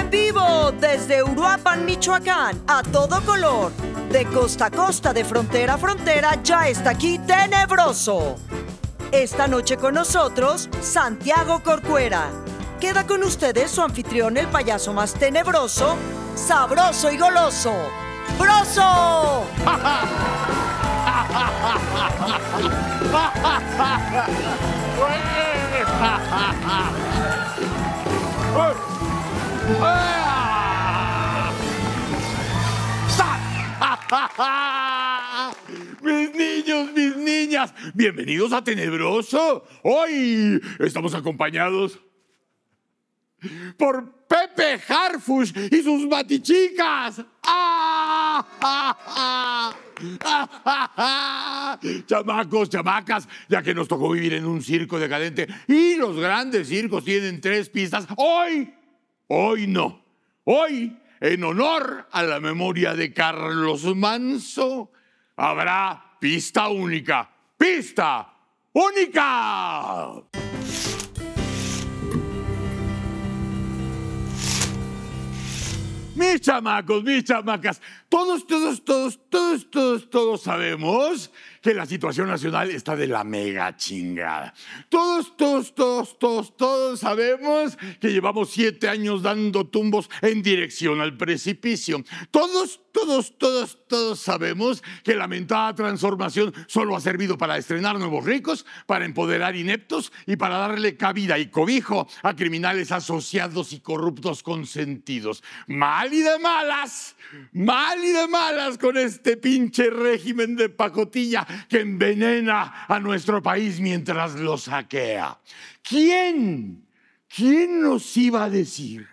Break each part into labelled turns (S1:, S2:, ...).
S1: En vivo desde Uruapan, Michoacán, a todo color, de costa a costa, de frontera a frontera, ya está aquí Tenebroso. Esta noche con nosotros, Santiago Corcuera. Queda con ustedes su anfitrión, el payaso más tenebroso, sabroso y goloso, ¡Broso!
S2: Mis niños, mis niñas, bienvenidos a Tenebroso. Hoy estamos acompañados por Pepe Harfush y sus batichicas. Chamacos, chamacas, ya que nos tocó vivir en un circo decadente y los grandes circos tienen 3 pistas, hoy no. Hoy, en honor a la memoria de Carlos Manso, habrá pista única. ¡Pista única! Mis chamacos, mis chamacas, todos sabemos que la situación nacional está de la mega chingada. Todos sabemos que llevamos 7 años dando tumbos en dirección al precipicio. Todos sabemos que la mentada transformación solo ha servido para estrenar nuevos ricos, para empoderar ineptos y para darle cabida y cobijo a criminales asociados y corruptos consentidos. Mal y de malas con este pinche régimen de pacotilla que envenena a nuestro país mientras lo saquea. ¿Quién nos iba a decir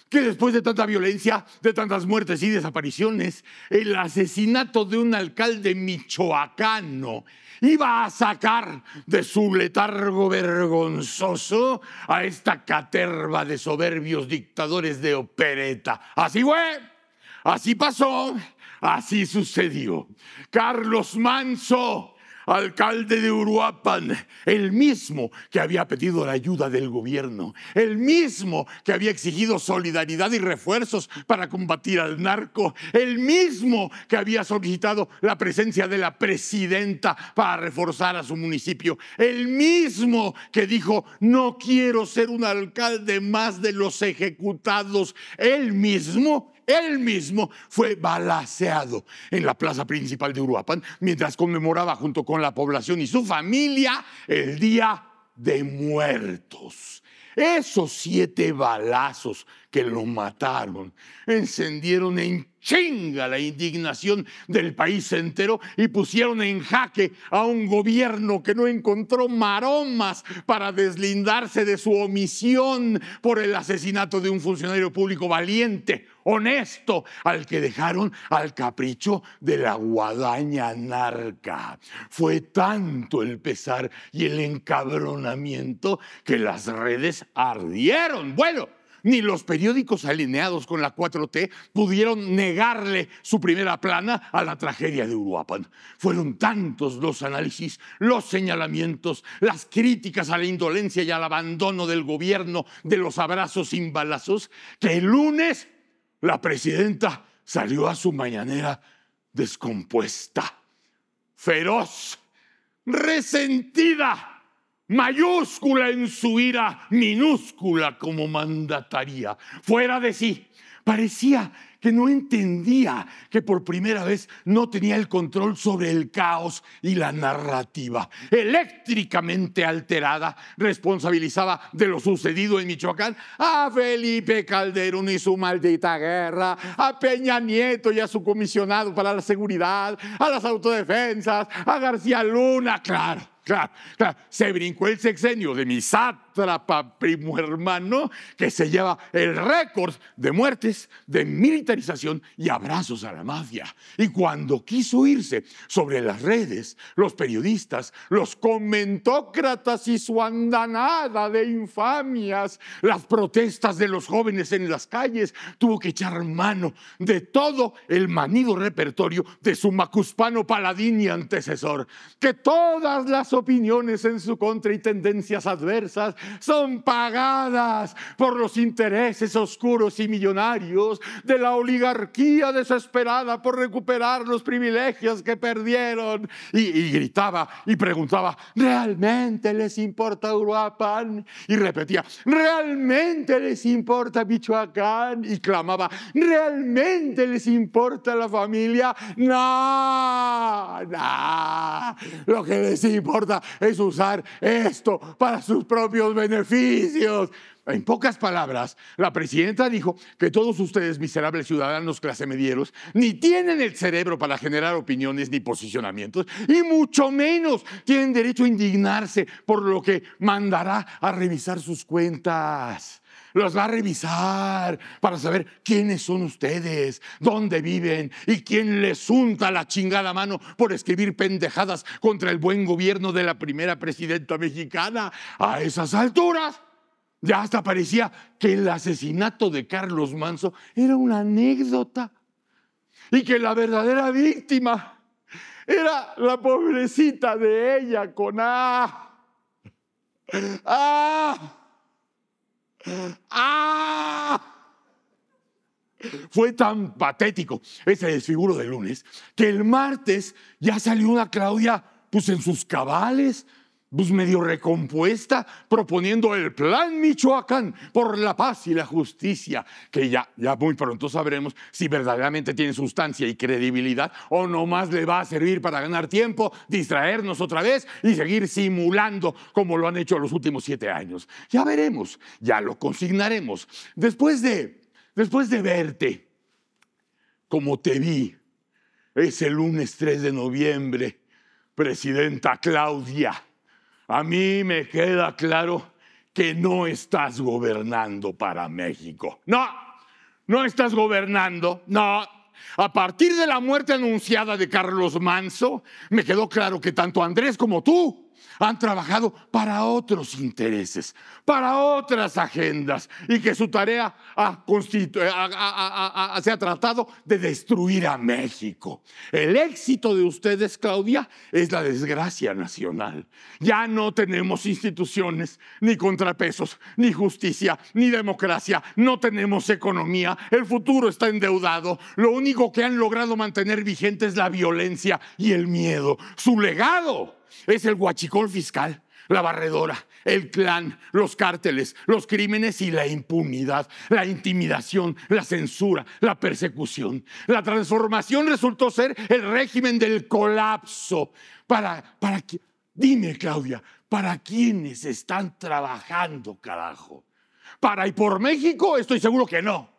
S2: que después de tanta violencia, de tantas muertes y desapariciones, el asesinato de un alcalde michoacano iba a sacar de su letargo vergonzoso a esta caterva de soberbios dictadores de opereta? Así fue, así pasó, así sucedió. Carlos Manso, alcalde de Uruapan, el mismo que había pedido la ayuda del gobierno, el mismo que había exigido solidaridad y refuerzos para combatir al narco, el mismo que había solicitado la presencia de la presidenta para reforzar a su municipio, el mismo que dijo: no quiero ser un alcalde más de los ejecutados. Él mismo fue balaceado en la plaza principal de Uruapan mientras conmemoraba junto con la población y su familia el Día de Muertos. Esos 7 balazos que lo mataron encendieron en chinga la indignación del país entero y pusieron en jaque a un gobierno que no encontró maromas para deslindarse de su omisión por el asesinato de un funcionario público valiente, honesto, al que dejaron al capricho de la guadaña narca. Fue tanto el pesar y el encabronamiento que las redes ardieron. Bueno, ni los periódicos alineados con la 4T pudieron negarle su primera plana a la tragedia de Uruapan. Fueron tantos los análisis, los señalamientos, las críticas a la indolencia y al abandono del gobierno de los abrazos sin balazos, que el lunes la presidenta salió a su mañanera descompuesta, feroz, resentida, mayúscula en su ira, minúscula como mandataría, fuera de sí. Parecía que no entendía que por primera vez no tenía el control sobre el caos y la narrativa. Eléctricamente alterada, responsabilizaba de lo sucedido en Michoacán a Felipe Calderón y su maldita guerra, a Peña Nieto y a su comisionado para la seguridad, a las autodefensas, a García Luna. Claro, se brincó el sexenio de mi sátrapa primo hermano, que se lleva el récord de muertes, de militarización y abrazos a la mafia. Y cuando quiso irse sobre las redes, los periodistas, los comentócratas y su andanada de infamias, las protestas de los jóvenes en las calles, tuvo que echar mano de todo el manido repertorio de su macuspano paladín y antecesor, que todas las opiniones en su contra y tendencias adversas son pagadas por los intereses oscuros y millonarios de la oligarquía desesperada por recuperar los privilegios que perdieron. Y gritaba y preguntaba, ¿realmente les importa Uruapan? Y repetía, ¿realmente les importa Michoacán? Y clamaba, ¿realmente les importa la familia? No, no. Lo que les importa es usar esto para sus propios beneficios. En pocas palabras, la presidenta dijo que todos ustedes, miserables ciudadanos clase medieros, ni tienen el cerebro para generar opiniones ni posicionamientos, y mucho menos tienen derecho a indignarse por lo que mandará a revisar sus cuentas. Los va a revisar para saber quiénes son ustedes, dónde viven y quién les unta la chingada mano por escribir pendejadas contra el buen gobierno de la primera presidenta mexicana. A esas alturas, ya hasta parecía que el asesinato de Carlos Manzo era una anécdota y que la verdadera víctima era la pobrecita de ella con A. Fue tan patético ese desfiguro de lunes que el martes ya salió una Claudia pues en sus cabales, pues medio recompuesta, proponiendo el Plan Michoacán por la paz y la justicia, que ya muy pronto sabremos si verdaderamente tiene sustancia y credibilidad o nomás le va a servir para ganar tiempo, distraernos otra vez y seguir simulando como lo han hecho los últimos 7 años. Ya veremos, ya lo consignaremos. Después de verte como te vi ese lunes 3 de noviembre, presidenta Claudia, a mí me queda claro que no estás gobernando para México. No estás gobernando, no. A partir de la muerte anunciada de Carlos Manzo, me quedó claro que tanto Andrés como tú han trabajado para otros intereses, para otras agendas, y que su tarea se ha tratado de destruir a México. El éxito de ustedes, Claudia, es la desgracia nacional. Ya no tenemos instituciones, ni contrapesos, ni justicia, ni democracia. No tenemos economía. El futuro está endeudado. Lo único que han logrado mantener vigente es la violencia y el miedo. Su legado es el huachicol fiscal, la barredora, el clan, los cárteles, los crímenes y la impunidad, la intimidación, la censura, la persecución. La transformación resultó ser el régimen del colapso. Dime, Claudia, ¿para quiénes están trabajando, carajo? ¿Para y por México? Estoy seguro que no.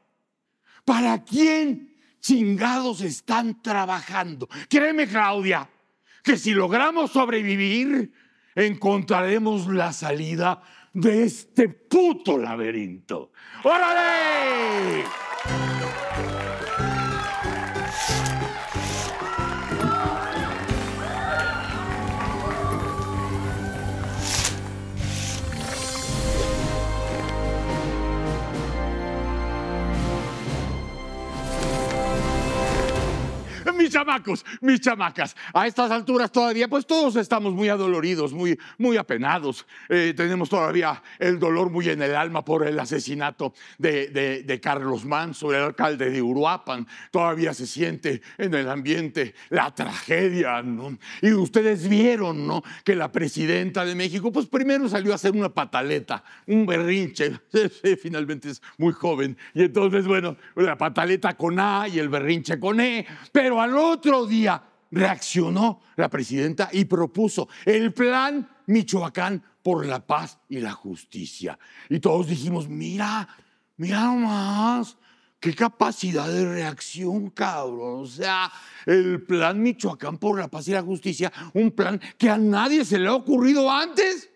S2: ¿Para quién chingados están trabajando? Créeme, Claudia, que si logramos sobrevivir, encontraremos la salida de este puto laberinto. ¡Órale! Mis chamacos, mis chamacas, a estas alturas todavía, pues todos estamos muy adoloridos, muy apenados. Tenemos todavía el dolor muy en el alma por el asesinato de Carlos Manzo, el alcalde de Uruapan. Todavía se siente en el ambiente la tragedia, ¿no? Y ustedes vieron, ¿no?, que la presidenta de México, pues primero salió a hacer una pataleta, un berrinche. Finalmente es muy joven. Y entonces, bueno, la pataleta con A y el berrinche con E. Pero al otro día reaccionó la presidenta y propuso el Plan Michoacán por la paz y la justicia. Y todos dijimos, mira nomás, qué capacidad de reacción, cabrón. O sea, el Plan Michoacán por la paz y la justicia, un plan que a nadie se le ha ocurrido antes.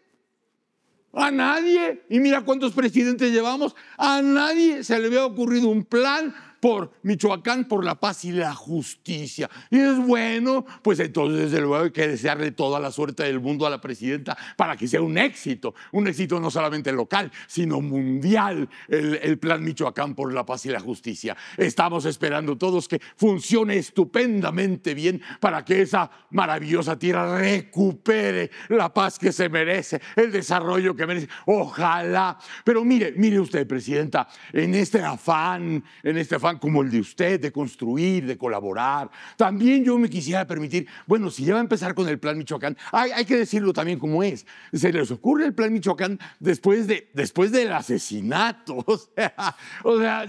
S2: A nadie. Y mira cuántos presidentes llevamos. A nadie se le había ocurrido un plan por Michoacán, por la paz y la justicia. Y es bueno, pues entonces desde luego hay que desearle toda la suerte del mundo a la presidenta para que sea un éxito no solamente local, sino mundial, el plan Michoacán por la paz y la justicia. Estamos esperando todos que funcione estupendamente bien para que esa maravillosa tierra recupere la paz que se merece, el desarrollo que merece. Ojalá. Pero mire usted, presidenta, en este afán como el de usted, de construir, de colaborar, también yo me quisiera permitir, bueno, si ya va a empezar con el plan Michoacán, hay que decirlo también como es. Se les ocurre el plan Michoacán después del asesinato. O sea,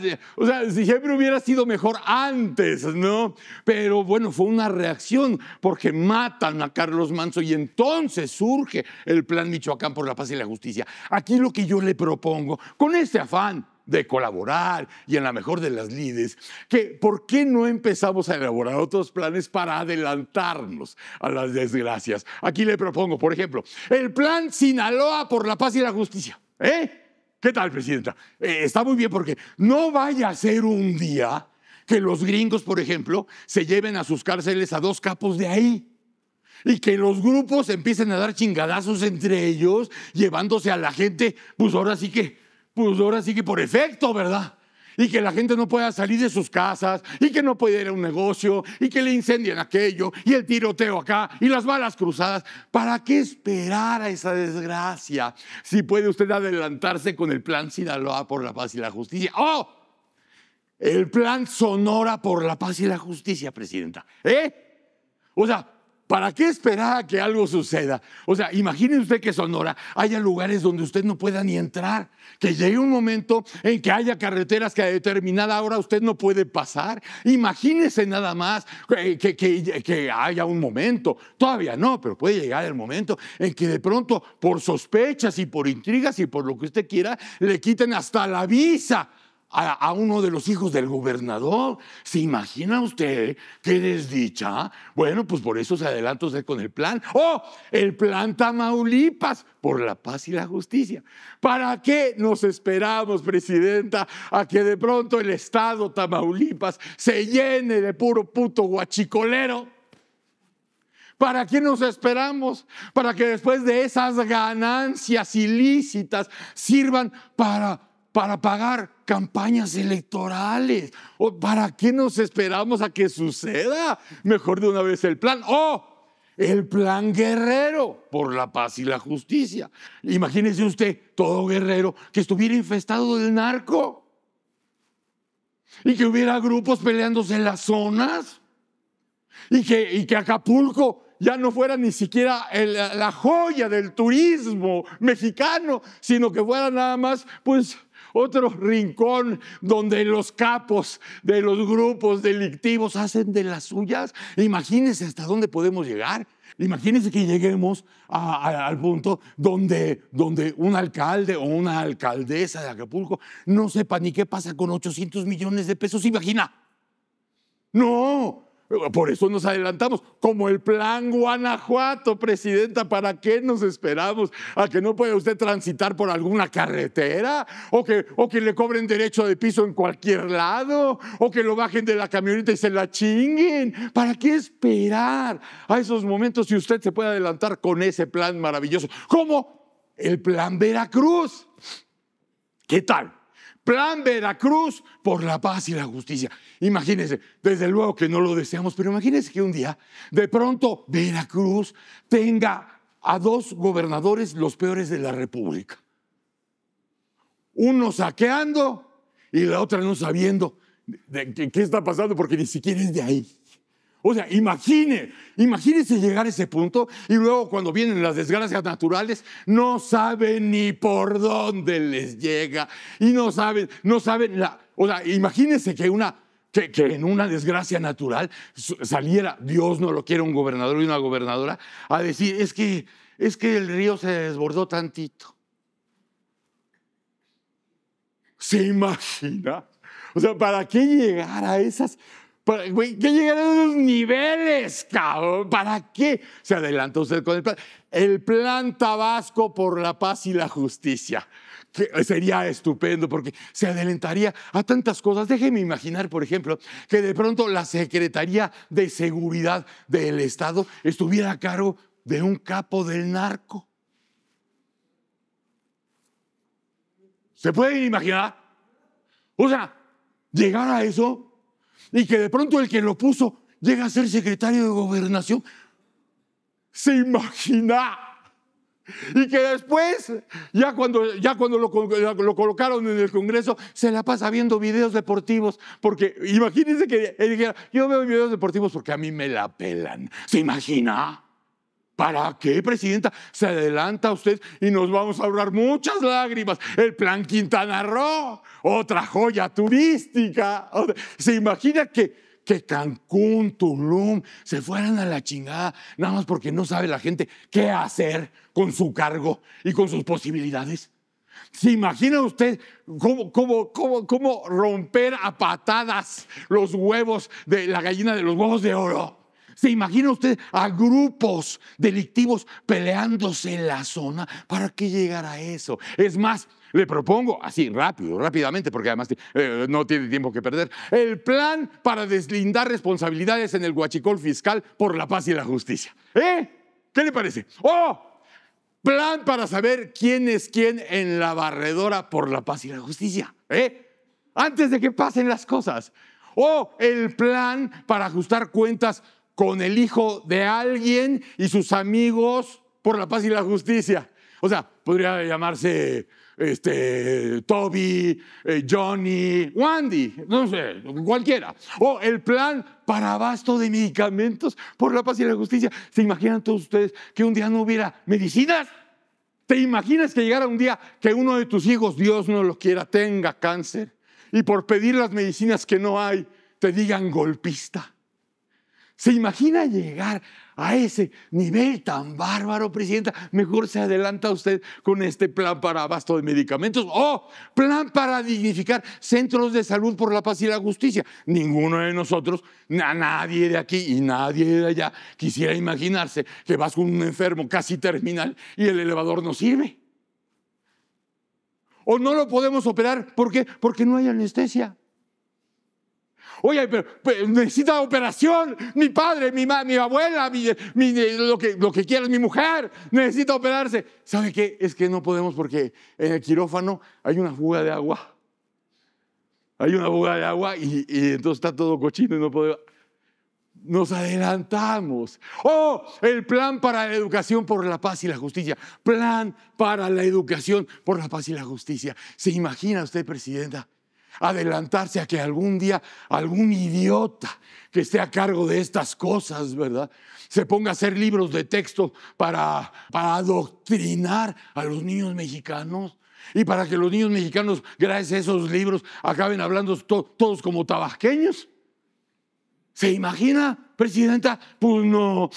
S2: si siempre hubiera sido mejor antes, ¿no? Pero bueno, fue una reacción porque matan a Carlos Manzo y entonces surge el plan Michoacán por la paz y la justicia. Aquí lo que yo le propongo, con este afán de colaborar y en la mejor de las lides, que ¿por qué no empezamos a elaborar otros planes para adelantarnos a las desgracias? Aquí le propongo, por ejemplo, el plan Sinaloa por la paz y la justicia. ¿Qué tal, presidenta? Está muy bien porque no vaya a ser un día que los gringos, por ejemplo, se lleven a sus cárceles a 2 capos de ahí. Y que los grupos empiecen a dar chingadazos entre ellos, llevándose a la gente, pues ahora sí que por efecto, ¿verdad? Y que la gente no pueda salir de sus casas, y que no pueda ir a un negocio, y que le incendien aquello, y el tiroteo acá, y las balas cruzadas. ¿Para qué esperar a esa desgracia? Si puede usted adelantarse con el plan Sinaloa por la paz y la justicia. ¡Oh! El plan Sonora por la paz y la justicia, presidenta. O sea, ¿para qué esperar a que algo suceda? O sea, imagine usted que Sonora haya lugares donde usted no pueda ni entrar, que llegue un momento en que haya carreteras que a determinada hora usted no puede pasar. Imagínese nada más que haya un momento, todavía no, pero puede llegar el momento en que de pronto por sospechas y por intrigas y por lo que usted quiera, le quiten hasta la visa a uno de los hijos del gobernador. ¿Se imagina usted qué desdicha? Bueno, pues por eso se adelanta usted con el plan. ¡Oh! El plan Tamaulipas por la paz y la justicia. ¿Para qué nos esperamos, presidenta, a que de pronto el estado Tamaulipas se llene de puro puto guachicolero? ¿Para qué nos esperamos? Para que después de esas ganancias ilícitas sirvan para pagar campañas electorales. ¿Para qué nos esperamos a que suceda? Mejor de una vez el plan. El plan Guerrero por la paz y la justicia. Imagínese usted todo Guerrero que estuviera infestado del narco y que hubiera grupos peleándose en las zonas y que Acapulco ya no fuera ni siquiera la joya del turismo mexicano, sino que fuera nada más, pues, otro rincón donde los capos de los grupos delictivos hacen de las suyas. Imagínense hasta dónde podemos llegar. Imagínense que lleguemos al punto donde un alcalde o una alcaldesa de Acapulco no sepa ni qué pasa con 800 millones de pesos. ¿Imagina? No. Por eso nos adelantamos, como el plan Guanajuato, presidenta. ¿Para qué nos esperamos a que no pueda usted transitar por alguna carretera? ¿O que le cobren derecho de piso en cualquier lado? ¿O que lo bajen de la camioneta y se la chinguen? ¿Para qué esperar a esos momentos si usted se puede adelantar con ese plan maravilloso? Como el plan Veracruz. ¿Qué tal? Plan Veracruz por la paz y la justicia. Imagínense, desde luego que no lo deseamos, pero imagínense que un día, de pronto, Veracruz tenga a 2 gobernadores los peores de la República. Uno saqueando y la otra no sabiendo de qué está pasando porque ni siquiera es de ahí. O sea, imagínense llegar a ese punto y luego cuando vienen las desgracias naturales no saben ni por dónde les llega y no saben o sea, imagínense que en una desgracia natural saliera, Dios no lo quiera, un gobernador y una gobernadora a decir, es que el río se desbordó tantito. ¿Se imagina? O sea, ¿para qué llegar a esas... ¿Qué llegar a esos niveles, cabrón? ¿Para qué? Se adelanta usted con el plan. El plan Tabasco por la paz y la justicia. que sería estupendo porque se adelantaría a tantas cosas. Déjeme imaginar, por ejemplo, que de pronto la Secretaría de Seguridad del Estado estuviera a cargo de un capo del narco. ¿Se pueden imaginar? O sea, llegar a eso y que de pronto el que lo puso llega a ser secretario de Gobernación. ¿Se imagina? Y que después, ya cuando lo colocaron en el Congreso, se la pasa viendo videos deportivos. Porque imagínense que él dijera, yo veo videos deportivos porque a mí me la pelan. ¿Se imagina? ¿Para qué, presidenta? Se adelanta usted y nos vamos a ahorrar muchas lágrimas. El Plan Quintana Roo, otra joya turística. ¿Se imagina que Cancún, Tulum se fueran a la chingada nada más porque no sabe la gente qué hacer con su cargo y con sus posibilidades? ¿Se imagina usted cómo romper a patadas los huevos de la gallina de los huevos de oro? ¿Se imagina usted a grupos delictivos peleándose en la zona? ¿Para qué llegar a eso? Es más, le propongo, así rápidamente, porque además no tiene tiempo que perder, el plan para deslindar responsabilidades en el huachicol fiscal por la paz y la justicia. ¿Qué le parece? Plan para saber quién es quién en la barredora por la paz y la justicia. Antes de que pasen las cosas. El plan para ajustar cuentas con el hijo de alguien y sus amigos por la paz y la justicia. O sea, podría llamarse Toby, Johnny, Wandy, no sé, cualquiera. El plan para abasto de medicamentos por la paz y la justicia. ¿Se imaginan todos ustedes que un día no hubiera medicinas? ¿Te imaginas que llegara un día que uno de tus hijos, Dios no lo quiera, tenga cáncer y por pedir las medicinas que no hay, te digan golpista? ¿Se imagina llegar a ese nivel tan bárbaro, presidenta? Mejor se adelanta usted con este plan para abasto de medicamentos o plan para dignificar centros de salud por la paz y la justicia. Ninguno de nosotros, nadie de aquí y nadie de allá quisiera imaginarse que vas con un enfermo casi terminal y el elevador no sirve. O no lo podemos operar, ¿por qué? Porque no hay anestesia. Oye, pero necesita operación. Mi padre, mi abuela, lo que quieras, mi mujer necesita operarse. ¿Sabe qué? Es que no podemos porque en el quirófano hay una fuga de agua. Hay una fuga de agua y entonces está todo cochino y no podemos. Nos adelantamos. El plan para la educación por la paz y la justicia. Plan para la educación por la paz y la justicia. ¿Se imagina usted, presidenta, adelantarse a que algún día algún idiota que esté a cargo de estas cosas, ¿verdad?, se ponga a hacer libros de texto para adoctrinar a los niños mexicanos y para que los niños mexicanos, gracias a esos libros, acaben hablando todos como tabasqueños? ¿Se imagina, presidenta? Pues no.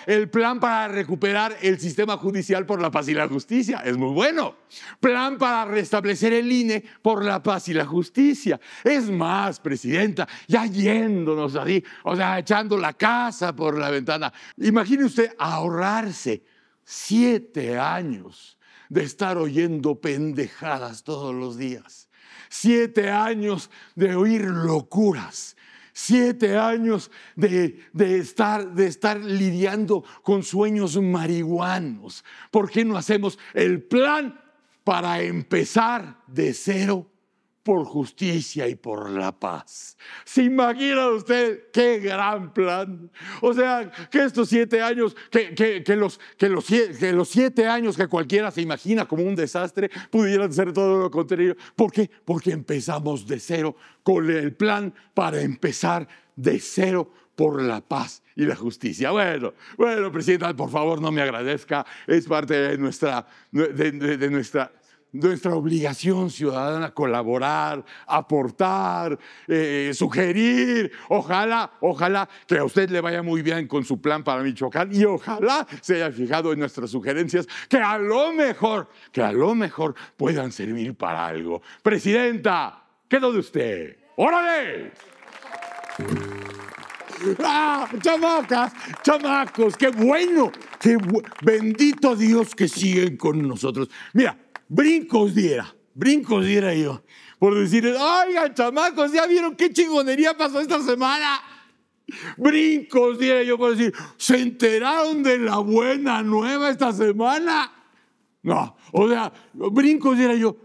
S2: El plan para recuperar el sistema judicial por la paz y la justicia. Es muy bueno. Plan para restablecer el INE por la paz y la justicia. Es más, presidenta, ya yéndonos así, o sea, echando la casa por la ventana. Imagine usted ahorrarse 7 años de estar oyendo pendejadas todos los días. 7 años de oír locuras. 7 años de estar lidiando con sueños marihuanos. ¿Por qué no hacemos el plan para empezar de cero por justicia y por la paz? ¿Se imagina usted qué gran plan? O sea, que estos 7 años, que los 7 años que cualquiera se imagina como un desastre, pudieran ser todo lo contrario. ¿Por qué? Porque empezamos de cero con el plan para empezar de cero por la paz y la justicia. Bueno, presidenta, por favor no me agradezca. Es parte de nuestra obligación ciudadana colaborar, aportar, sugerir. Ojalá que a usted le vaya muy bien con su plan para Michoacán y ojalá se haya fijado en nuestras sugerencias que a lo mejor puedan servir para algo. Presidenta, quedo de usted. ¡Órale! Chamacos, qué bueno, bendito Dios que siguen con nosotros. Mira, brincos diera, brincos diera yo, por decir, oigan, chamacos, ¿ya vieron qué chingonería pasó esta semana? Brincos diera yo por decir, ¿se enteraron de la buena nueva esta semana? No, o sea, brincos diera yo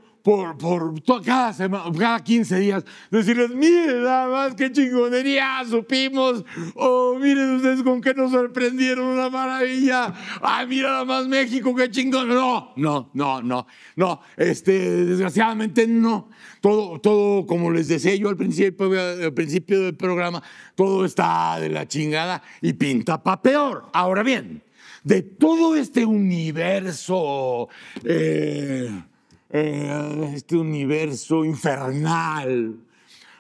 S2: cada semana, cada 15 días, decirles, miren nada más qué chingonería supimos, o miren ustedes con qué nos sorprendieron, una maravilla, ay, mira nada más México, qué chingón. No, desgraciadamente no. Todo, como les decía yo al principio del programa, todo está de la chingada y pinta pa' peor. Ahora bien, de todo este universo infernal.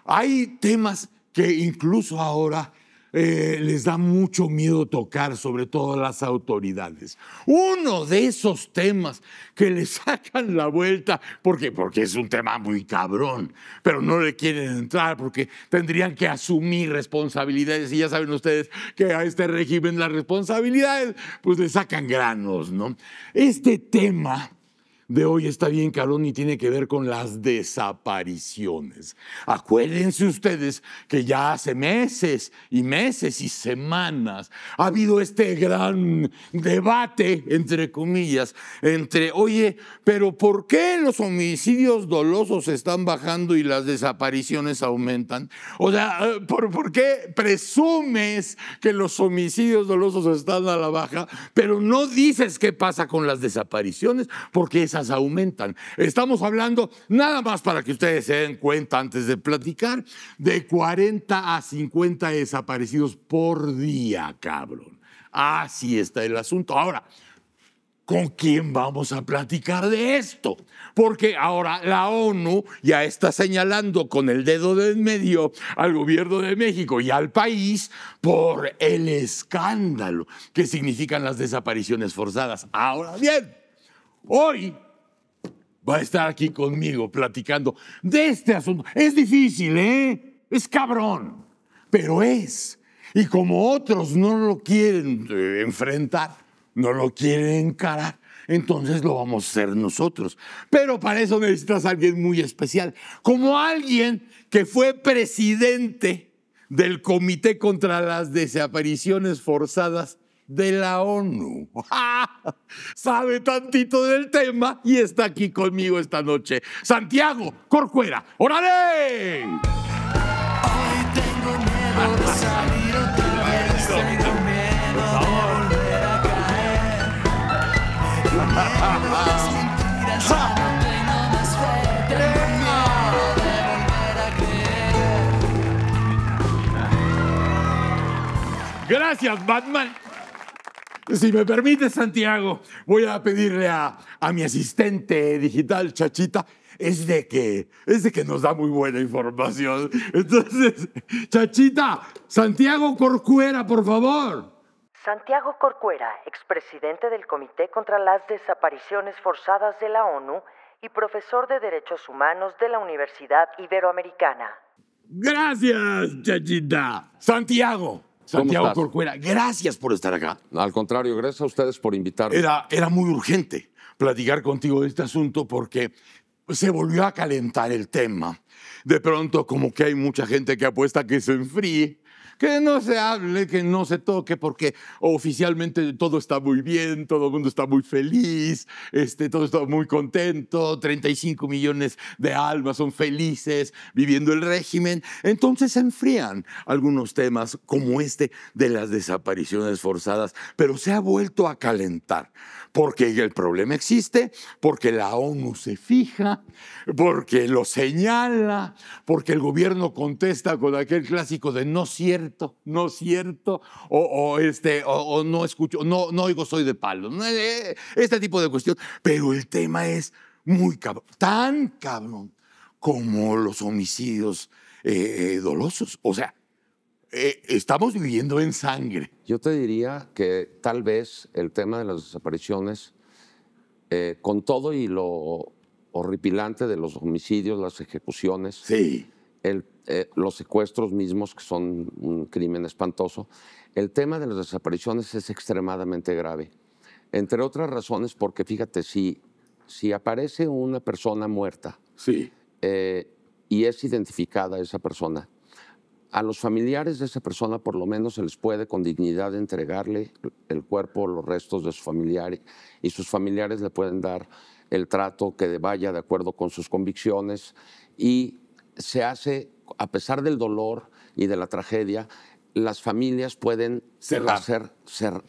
S2: Hay temas que incluso ahora les da mucho miedo tocar, sobre todo a las autoridades. Uno de esos temas que le sacan la vuelta, porque es un tema muy cabrón, pero no le quieren entrar porque tendrían que asumir responsabilidades, y ya saben ustedes que a este régimen las responsabilidades pues le sacan granos, ¿no? Este tema de hoy está bien cabrón y tiene que ver con las desapariciones. Acuérdense ustedes que ya hace meses y semanas ha habido este gran debate, entre comillas, oye, pero ¿por qué los homicidios dolosos están bajando y las desapariciones aumentan? O sea, ¿por qué presumes que los homicidios dolosos están a la baja, pero no dices qué pasa con las desapariciones? Porque esas aumentan. Estamos hablando, nada más para que ustedes se den cuenta antes de platicar, de 40 a 50 desaparecidos por día, cabrón. Así está el asunto. Ahora, ¿con quién vamos a platicar de esto? Porque ahora la ONU ya está señalando con el dedo del medio al gobierno de México y al país por el escándalo que significan las desapariciones forzadas. Ahora bien, hoy va a estar aquí conmigo platicando de este asunto. Es difícil, ¿eh? Es cabrón, pero es. Y como otros no lo quieren enfrentar, no lo quieren encarar, entonces lo vamos a hacer nosotros. Pero para eso necesitas a alguien muy especial, como alguien que fue presidente del Comité contra las Desapariciones Forzadas de la ONU. Sabe tantito del tema y está aquí conmigo esta noche. Santiago Corcuera. ¡Órale!
S3: Hoy tengo miedo de salir otra vez, tengo miedo de volver a caer. Tengo miedo de las mentiras, ya no tengo más fe, tengo miedo de volver a creer.
S2: Gracias, Batman. Si me permite, Santiago, voy a pedirle a mi asistente digital, Chachita, es de que nos da muy buena información. Entonces, Chachita, Santiago Corcuera, por favor.
S1: Santiago Corcuera, expresidente del Comité contra las Desapariciones Forzadas de la ONU y profesor de Derechos Humanos de la Universidad Iberoamericana.
S2: Gracias, Chachita. Santiago Corcuera, gracias por estar acá.
S4: Al contrario, gracias a ustedes por invitarme.
S2: Era muy urgente platicar contigo de este asunto porque se volvió a calentar el tema. De pronto, como que hay mucha gente que apuesta que se enfríe, que no se hable, que no se toque, porque oficialmente todo está muy bien, todo el mundo está muy feliz, todo está muy contento, 35 millones de almas son felices viviendo el régimen. Entonces se enfrían algunos temas como este de las desapariciones forzadas, pero se ha vuelto a calentar, porque el problema existe, porque la ONU se fija, porque lo señala, porque el gobierno contesta con aquel clásico de no cierto, o no escucho, no oigo, soy de palo, este tipo de cuestión. Pero el tema es muy cabrón, tan cabrón como los homicidios dolosos. O sea, estamos viviendo en sangre.
S4: Yo te diría que tal vez el tema de las desapariciones, con todo y lo horripilante de los homicidios, las ejecuciones,
S2: Sí.
S4: Los secuestros mismos, que son un crimen espantoso, el tema de las desapariciones es extremadamente grave. Entre otras razones porque, fíjate, si si aparece una persona muerta
S2: Sí.
S4: y es identificada esa persona, a los familiares de esa persona por lo menos se les puede con dignidad entregarle el cuerpo, los restos de su familiar, y sus familiares le pueden dar el trato que vaya de acuerdo con sus convicciones, y se hace, a pesar del dolor y de la tragedia, las familias pueden
S2: Cerrar.
S4: hacer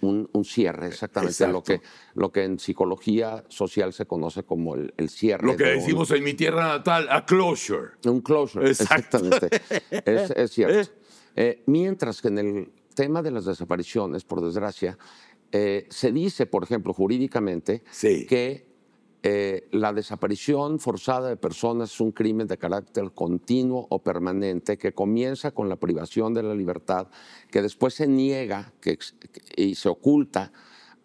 S4: un cierre, exactamente,
S2: Exacto.
S4: lo que en psicología social se conoce como el cierre.
S2: Lo que
S4: de
S2: decimos en mi tierra natal, a closure.
S4: un closure,
S2: Exacto.
S4: exactamente. Es cierto. Mientras que en el tema de las desapariciones, por desgracia, se dice, por ejemplo, jurídicamente,
S2: Sí.
S4: que la desaparición forzada de personas es un crimen de carácter continuo o permanente que comienza con la privación de la libertad, que después se niega y se oculta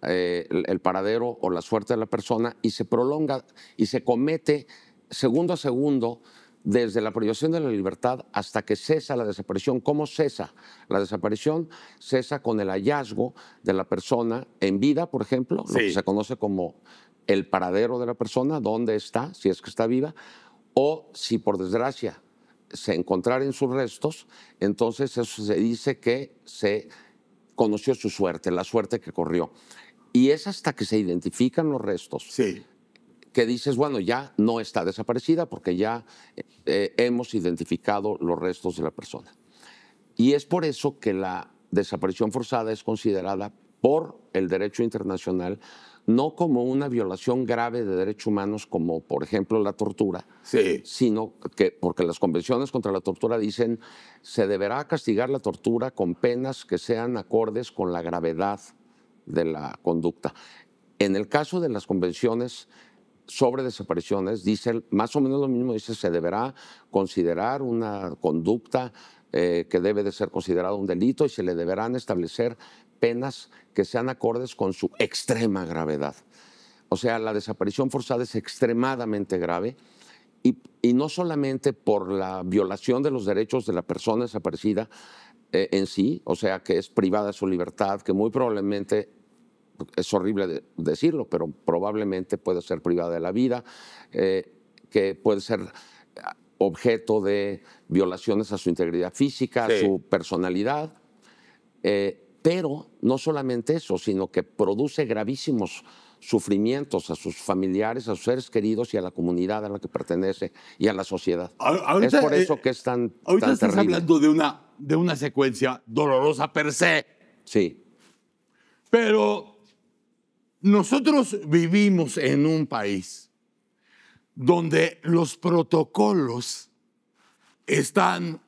S4: el paradero o la suerte de la persona y se prolonga y se comete segundo a segundo desde la privación de la libertad hasta que cesa la desaparición. ¿Cómo cesa? La desaparición cesa con el hallazgo de la persona en vida, por ejemplo, lo que
S2: Sí.
S4: se conoce como el paradero de la persona, dónde está, si es que está viva, o si por desgracia se encontrara en sus restos, entonces eso se dice que se conoció su suerte, la suerte que corrió. Y es hasta que se identifican los restos
S2: Sí.
S4: que dices, bueno, ya no está desaparecida porque ya hemos identificado los restos de la persona. Y es por eso que la desaparición forzada es considerada por el derecho internacional no como una violación grave de derechos humanos como, por ejemplo, la tortura,
S2: Sí.
S4: sino que, porque las convenciones contra la tortura dicen, se deberá castigar la tortura con penas que sean acordes con la gravedad de la conducta. En el caso de las convenciones sobre desapariciones, dice más o menos lo mismo, dice se deberá considerar una conducta que debe de ser considerado un delito y se le deberán establecer penas que sean acordes con su extrema gravedad. O sea, la desaparición forzada es extremadamente grave y no solamente por la violación de los derechos de la persona desaparecida en sí, o sea, que es privada de su libertad, que muy probablemente es horrible decirlo, pero probablemente puede ser privada de la vida, que puede ser objeto de violaciones a su integridad física, a
S2: Sí.
S4: su personalidad, pero no solamente eso, sino que produce gravísimos sufrimientos a sus familiares, a sus seres queridos y a la comunidad a la que pertenece y a la sociedad.
S2: Ahorita,
S4: es por eso que es tan,
S2: ahorita
S4: tan
S2: estás
S4: terrible.
S2: hablando de una secuencia dolorosa per se,
S4: Sí,
S2: pero nosotros vivimos en un país donde los protocolos están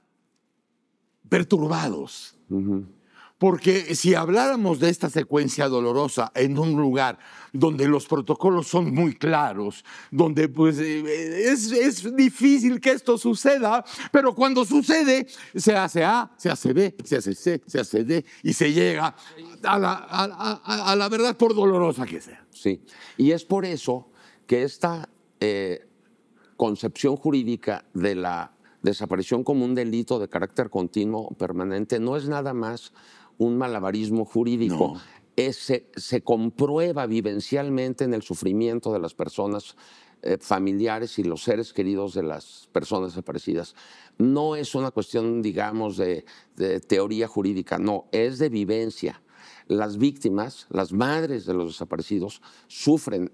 S2: perturbados. Porque si habláramos de esta secuencia dolorosa en un lugar donde los protocolos son muy claros, donde pues es difícil que esto suceda, pero cuando sucede se hace A, se hace B, se hace C, se hace D y se llega a la verdad por dolorosa que sea.
S4: sí. Y es por eso que esta concepción jurídica de la desaparición como un delito de carácter continuo o permanente no es nada más un malabarismo jurídico.
S2: No.
S4: Se comprueba vivencialmente en el sufrimiento de las personas familiares y los seres queridos de las personas desaparecidas. No es una cuestión, digamos, de teoría jurídica, no, es de vivencia. Las víctimas, las madres de los desaparecidos, sufren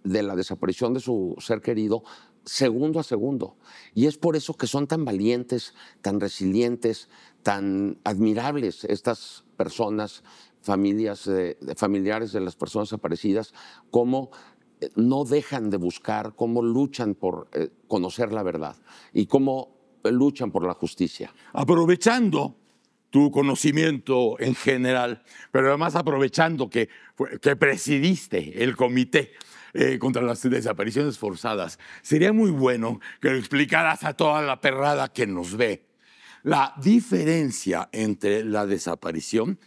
S4: de la desaparición de su ser querido segundo a segundo. Y es por eso que son tan valientes, tan resilientes, tan admirables estas personas, familiares de las personas desaparecidas, como no dejan de buscar, cómo luchan por conocer la verdad y cómo luchan por la justicia.
S2: Aprovechando tu conocimiento en general, pero además aprovechando que presidiste el comité contra las desapariciones forzadas, sería muy bueno que lo explicaras a toda la perrada que nos ve la diferencia entre la desaparición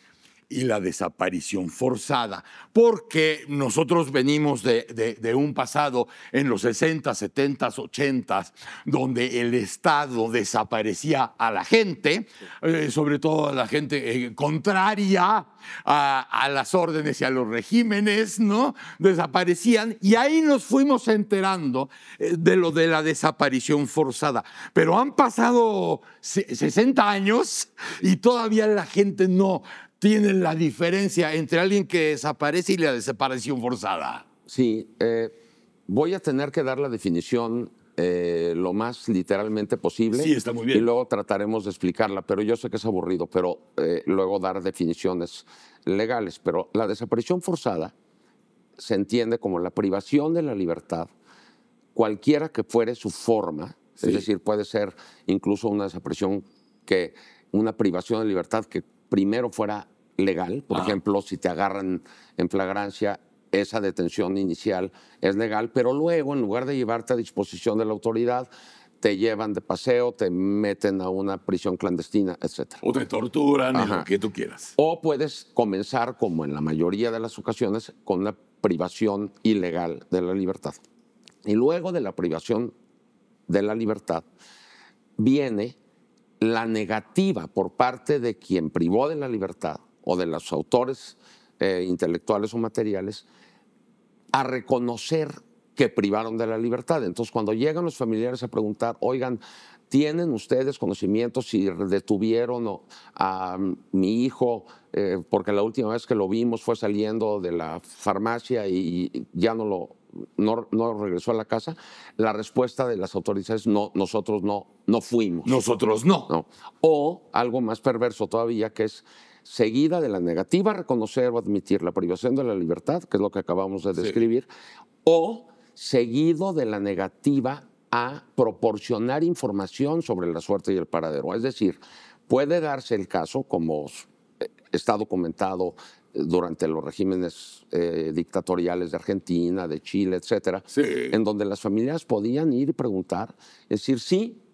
S2: y la desaparición forzada, porque nosotros venimos de un pasado en los 60, 70, 80, donde el Estado desaparecía a la gente, sobre todo a la gente contraria a las órdenes y a los regímenes, ¿no? Desaparecían, y ahí nos fuimos enterando de lo de la desaparición forzada. Pero han pasado 60 años y todavía la gente no tiene la diferencia entre alguien que desaparece y la desaparición forzada.
S4: Sí, voy a tener que dar la definición lo más literalmente posible.
S2: Sí, está muy bien.
S4: Y luego trataremos de explicarla, pero yo sé que es aburrido, pero luego dar definiciones legales. Pero la desaparición forzada se entiende como la privación de la libertad, cualquiera que fuere su forma.
S2: Sí.
S4: Es decir, puede ser incluso una desaparición una privación de libertad que primero fuera legal. Por ejemplo, si te agarran en flagrancia, esa detención inicial es legal, pero luego, en lugar de llevarte a disposición de la autoridad, te llevan de paseo, te meten a una prisión clandestina, etc.
S2: O te torturan, y lo que tú quieras.
S4: O puedes comenzar, como en la mayoría de las ocasiones, con una privación ilegal de la libertad. Y luego de la privación de la libertad viene la negativa por parte de quien privó de la libertad o de los autores intelectuales o materiales a reconocer que privaron de la libertad. Entonces, cuando llegan los familiares a preguntar, oigan, ¿tienen ustedes conocimiento si detuvieron a mi hijo? Porque la última vez que lo vimos fue saliendo de la farmacia y ya no regresó a la casa. La respuesta de las autoridades es no, nosotros no fuimos.
S2: Nosotros no.
S4: O algo más perverso todavía, que es seguida de la negativa a reconocer o admitir la privación de la libertad, que es lo que acabamos de describir, o seguido de la negativa a proporcionar información sobre la suerte y el paradero. Es decir, puede darse el caso, como está documentado durante los regímenes dictatoriales de Argentina, de Chile, etcétera, en donde las familias podían ir y preguntar, es decir,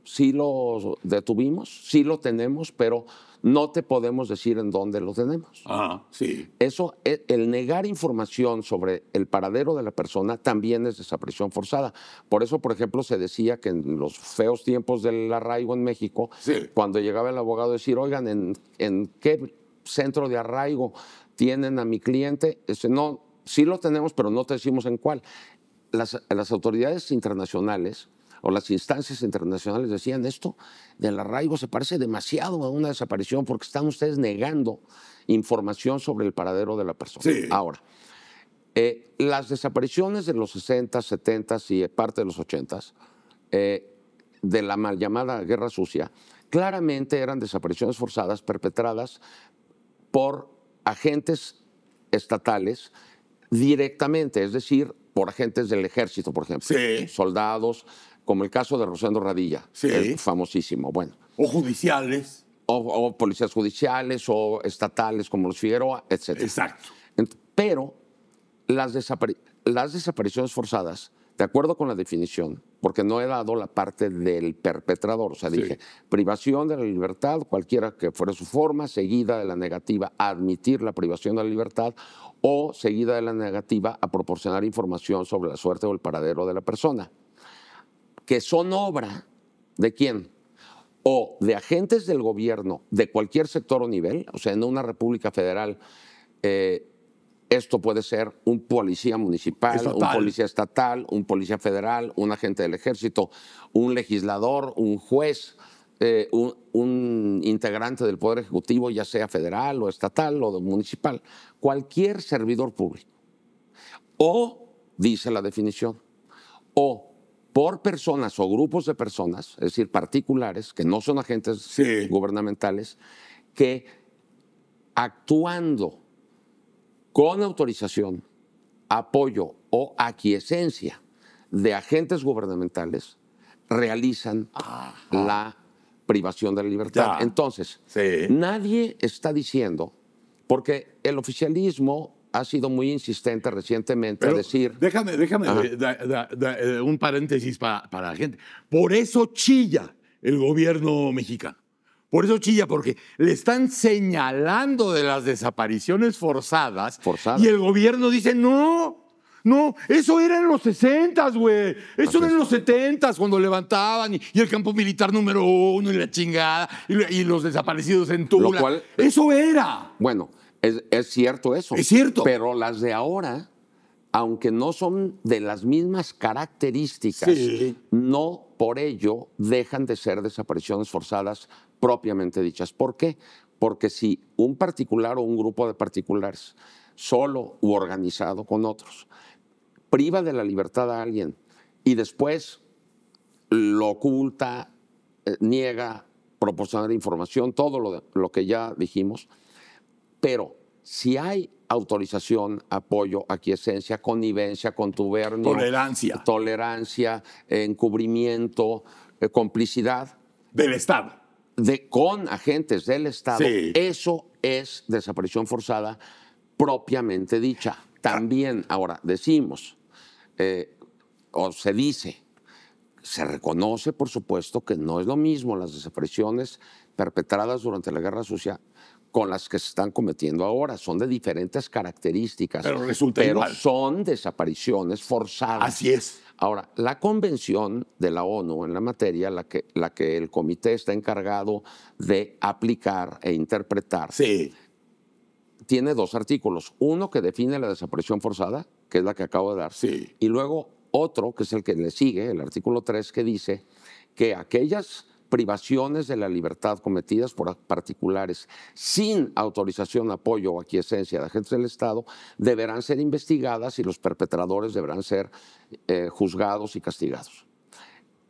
S4: sí lo detuvimos, sí lo tenemos, pero no te podemos decir en dónde lo tenemos.
S2: Sí.
S4: Eso, el negar información sobre el paradero de la persona también es desaparición forzada. Por eso, por ejemplo, se decía que en los feos tiempos del arraigo en México, cuando llegaba el abogado a decir, oigan, ¿en qué centro de arraigo tienen a mi cliente? No, sí lo tenemos, pero no te decimos en cuál. Las autoridades internacionales o las instancias internacionales decían, esto del arraigo se parece demasiado a una desaparición porque están ustedes negando información sobre el paradero de la persona. Ahora, las desapariciones de los 60, 70 y parte de los 80 de la mal llamada Guerra Sucia, claramente eran desapariciones forzadas perpetradas por agentes estatales directamente, es decir, por agentes del ejército, por ejemplo, soldados, como el caso de Rosendo Radilla, es famosísimo. Bueno,
S2: o judiciales.
S4: O policías judiciales, o estatales como los Figueroa, etc.
S2: Exacto.
S4: Pero las desapariciones forzadas, de acuerdo con la definición, porque no he dado la parte del perpetrador, o sea, dije, privación de la libertad, cualquiera que fuera su forma, seguida de la negativa a admitir la privación de la libertad, o seguida de la negativa a proporcionar información sobre la suerte o el paradero de la persona, que son obra de quién, o de agentes del gobierno de cualquier sector o nivel, o sea, en una república federal, esto puede ser un policía municipal, un policía estatal, un policía federal, un agente del ejército, un legislador, un juez, un integrante del Poder Ejecutivo, ya sea federal o estatal o municipal, cualquier servidor público. O, dice la definición, o por personas o grupos de personas, es decir, particulares, que no son agentes gubernamentales, que actuando con autorización, apoyo o aquiescencia de agentes gubernamentales, realizan la privación de la libertad. Entonces, nadie está diciendo, porque el oficialismo ha sido muy insistente recientemente a decir...
S2: Déjame un paréntesis para la gente. Por eso chilla el gobierno mexicano. Por eso chilla, porque le están señalando de las desapariciones forzadas.
S4: Forzadas.
S2: Y el gobierno dice, no, eso era en los 60, güey. Eso era en los 70 cuando levantaban y el campo militar número 1 y la chingada y los desaparecidos en Tula.
S4: Lo cual,
S2: eso era.
S4: Bueno, es cierto eso.
S2: Es cierto.
S4: Pero las de ahora, aunque no son de las mismas características,
S2: Sí.
S4: no por ello dejan de ser desapariciones forzadas propiamente dichas. ¿Por qué? Porque si un particular o un grupo de particulares, solo u organizado con otros, priva de la libertad a alguien y después lo oculta, niega proporcionar información, todo lo que ya dijimos, pero si hay autorización, apoyo, aquiescencia, connivencia, contubernio, tolerancia, encubrimiento, complicidad
S2: Del Estado.
S4: con agentes del Estado,
S2: Sí.
S4: eso es desaparición forzada propiamente dicha. También ahora decimos, o se dice, se reconoce, por supuesto, que no es lo mismo las desapariciones perpetradas durante la Guerra Sucia con las que se están cometiendo ahora. Son de diferentes características.
S2: Pero resulta igual.
S4: Son desapariciones forzadas.
S2: Así es.
S4: Ahora, la Convención de la ONU en la materia, la que el comité está encargado de aplicar e interpretar,
S2: Sí.
S4: tiene 2 artículos. Uno que define la desaparición forzada, que es la que acabo de dar.
S2: Sí.
S4: Y luego otro, que es el que le sigue, el artículo 3, que dice que aquellas privaciones de la libertad cometidas por particulares sin autorización, apoyo o aquiescencia de agentes del Estado deberán ser investigadas y los perpetradores deberán ser juzgados y castigados.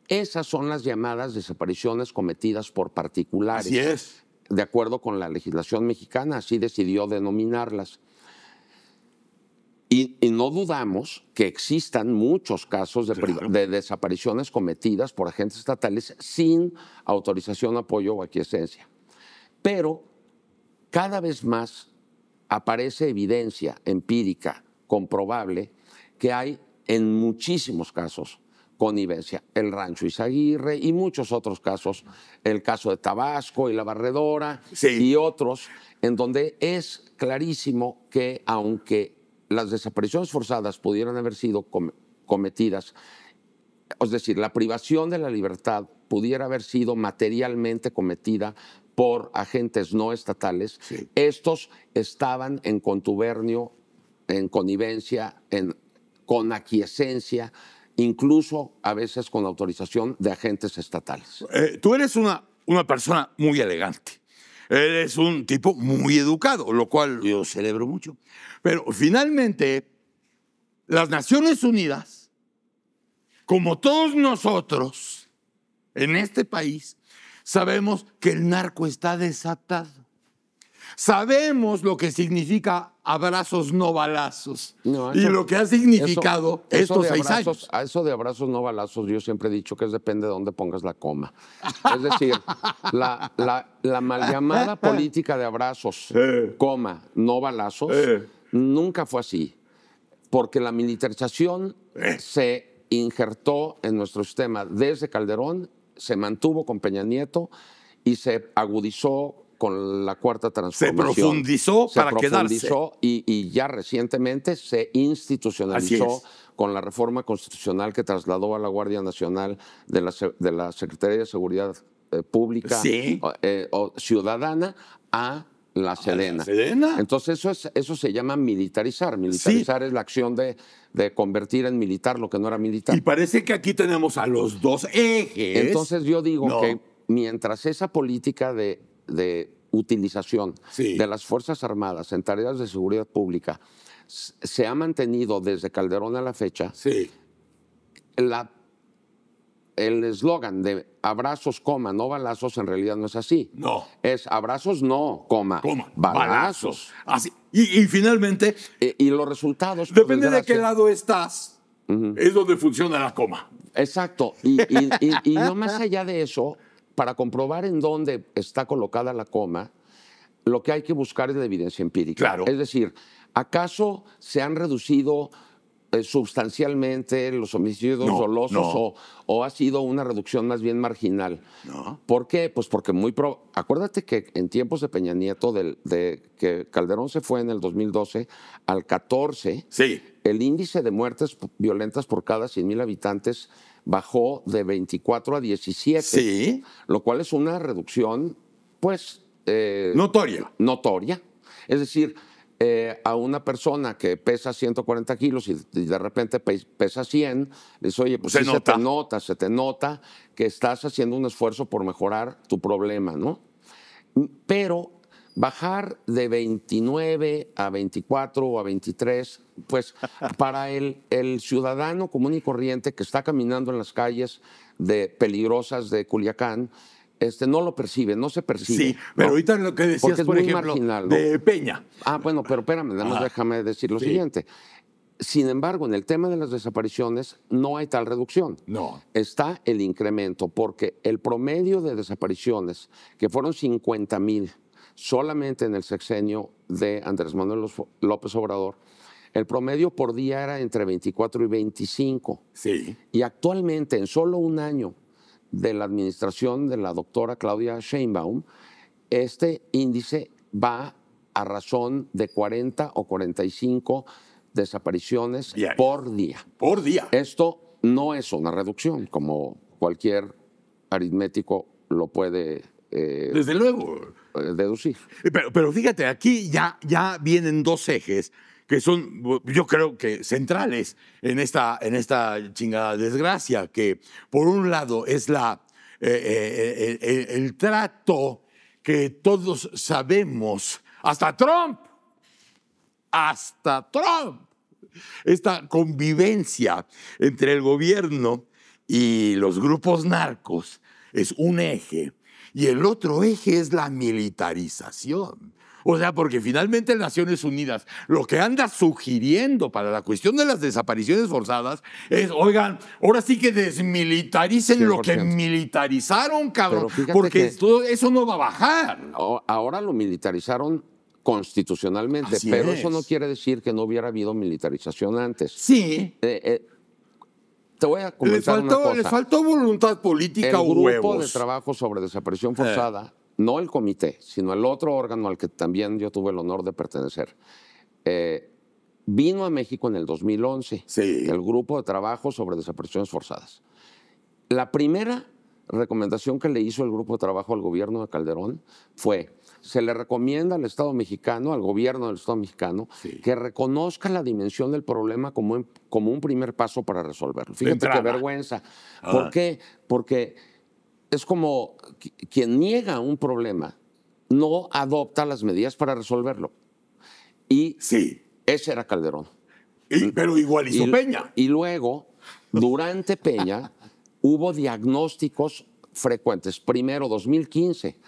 S4: Esas son las llamadas desapariciones cometidas por particulares.
S2: Así es.
S4: De acuerdo con la legislación mexicana, así decidió denominarlas. Y no dudamos que existan muchos casos de desapariciones cometidas por agentes estatales sin autorización, apoyo o aquiescencia. Pero cada vez más aparece evidencia empírica comprobable que hay en muchísimos casos connivencia. El Rancho Izaguirre y muchos otros casos, el caso de Tabasco y La Barredora,
S2: Sí.
S4: y otros, en donde es clarísimo que aunque las desapariciones forzadas pudieran haber sido cometidas, es decir, la privación de la libertad pudiera haber sido materialmente cometida por agentes no estatales,
S2: Sí.
S4: estos estaban en contubernio, en connivencia, con aquiescencia, incluso a veces con autorización de agentes estatales.
S2: Tú eres una persona muy elegante. Eres un tipo muy educado, lo cual yo celebro mucho. Pero finalmente, las Naciones Unidas, como todos nosotros en este país, sabemos que el narco está desatado. Sabemos lo que significa abrazos no balazos
S4: No,
S2: y
S4: eso-
S2: lo que ha significado
S4: eso
S2: estos
S4: de
S2: 6 años.
S4: A eso de abrazos no balazos, yo siempre he dicho que depende de dónde pongas la coma. Es decir, la mal llamada política de abrazos, coma, no balazos, nunca fue así. Porque la militarización se injertó en nuestro sistema desde Calderón, se mantuvo con Peña Nieto y se agudizó con la Cuarta Transformación.
S2: Se profundizó para quedarse.
S4: Y ya recientemente se
S2: Así
S4: institucionalizó
S2: es.
S4: con la reforma constitucional que trasladó a la Guardia Nacional de la Secretaría de Seguridad Pública
S2: Sí.
S4: o Ciudadana a la Sedena.
S2: Sedena.
S4: Entonces eso se llama militarizar. Militarizar es la acción de convertir en militar lo que no era militar.
S2: Y parece que aquí tenemos a los dos ejes.
S4: Entonces yo digo
S2: No.
S4: que mientras esa política de utilización
S2: Sí.
S4: de las Fuerzas Armadas en tareas de seguridad pública se ha mantenido desde Calderón a la fecha,
S2: Sí.
S4: el eslogan de abrazos, coma, no balazos, en realidad no es así.
S2: No.
S4: Es abrazos, no, coma, balazos.
S2: Así. Y finalmente,
S4: Y los resultados... por
S2: depende de qué
S4: desgracia,
S2: lado estás, es donde funciona la coma.
S4: Exacto. Y no más allá de eso, para comprobar en dónde está colocada la coma, lo que hay que buscar es la evidencia empírica.
S2: Claro.
S4: Es decir, ¿acaso se han reducido sustancialmente los homicidios
S2: No,
S4: dolosos
S2: no.
S4: o ha sido una reducción más bien marginal.
S2: No.
S4: ¿Por qué? Pues porque acuérdate que en tiempos de Peña Nieto, de que Calderón se fue en el 2012 al 14,
S2: Sí.
S4: el índice de muertes violentas por cada 100,000 habitantes bajó de 24 a 17,
S2: Sí.
S4: lo cual es una reducción, pues,
S2: Notoria.
S4: notoria. Es decir, a una persona que pesa 140 kilos y de repente pesa 100, le dice, oye, pues
S2: Se
S4: sí
S2: nota.
S4: se te nota que estás haciendo un esfuerzo por mejorar tu problema, ¿no? Pero bajar de 29 a 24 o a 23, pues para el ciudadano común y corriente que está caminando en las calles peligrosas de Culiacán, no lo percibe, no se percibe.
S2: Sí, pero
S4: ¿no?
S2: ahorita lo que decías,
S4: Porque es
S2: por
S4: muy
S2: ejemplo,
S4: marginal, ¿no?
S2: de Peña.
S4: Bueno, pero espérame, nada más
S2: Ajá.
S4: déjame decir lo
S2: Sí.
S4: siguiente. Sin embargo, en el tema de las desapariciones no hay tal reducción.
S2: No.
S4: Está el incremento, porque el promedio de desapariciones, que fueron 50,000 solamente en el sexenio de Andrés Manuel López Obrador, el promedio por día era entre 24 y 25.
S2: Sí.
S4: Y actualmente, en solo un año de la administración de la doctora Claudia Sheinbaum, este índice va a razón de 40 o 45 desapariciones
S2: Diario.
S4: por día.
S2: Por día.
S4: Esto no es una reducción, como cualquier aritmético lo puede
S2: Desde luego.
S4: deducir.
S2: Pero fíjate, aquí ya vienen dos ejes que son, yo creo que centrales en esta chingada desgracia, que por un lado es el trato que todos sabemos, hasta Trump, esta convivencia entre el gobierno y los grupos narcos es un eje, y el otro eje es la militarización. O sea, porque finalmente Naciones Unidas lo que anda sugiriendo para la cuestión de las desapariciones forzadas es, oigan, ahora sí que desmilitaricen lo que
S4: 100%.
S2: militarizaron, cabrón,
S4: Pero fíjate
S2: porque
S4: que-
S2: todo eso no va a bajar.
S4: Ahora lo militarizaron constitucionalmente,
S2: Así
S4: pero
S2: es.
S4: eso no quiere decir que no hubiera habido militarización antes.
S2: Sí,
S4: Te voy a comentar una cosa.
S2: les faltó voluntad política
S4: El
S2: o
S4: grupo
S2: huevos.
S4: de trabajo sobre desaparición forzada, no el comité, sino el otro órgano al que también yo tuve el honor de pertenecer, vino a México en el 2011,
S2: Sí.
S4: el grupo de trabajo sobre desapariciones forzadas. La primera recomendación que le hizo el grupo de trabajo al gobierno de Calderón fue, se le recomienda al Estado mexicano, al gobierno del Estado mexicano,
S2: Sí.
S4: que reconozca la dimensión del problema como un primer paso para resolverlo. Fíjate qué
S2: entrada.
S4: vergüenza. ¿Por qué? Porque es como quien niega un problema no adopta las medidas para resolverlo. Y
S2: Sí,
S4: ese era Calderón.
S2: pero igual hizo Peña.
S4: Y luego, durante Peña, hubo diagnósticos frecuentes. Primero, 2015,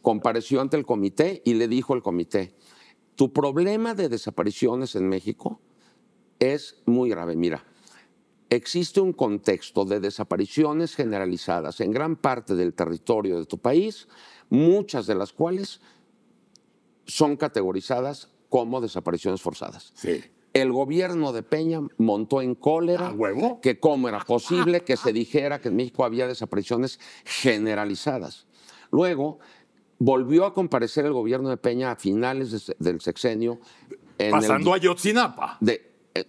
S4: compareció ante el comité y le dijo el comité, tu problema de desapariciones en México es muy grave. Mira, existe un contexto de desapariciones generalizadas en gran parte del territorio de tu país, muchas de las cuales son categorizadas como desapariciones forzadas.
S2: Sí.
S4: El gobierno de Peña montó en cólera
S2: ¿A huevo?
S4: que cómo era posible que se dijera que en México había desapariciones generalizadas. Luego volvió a comparecer el gobierno de Peña a finales del sexenio.
S2: Pasando a Ayotzinapa.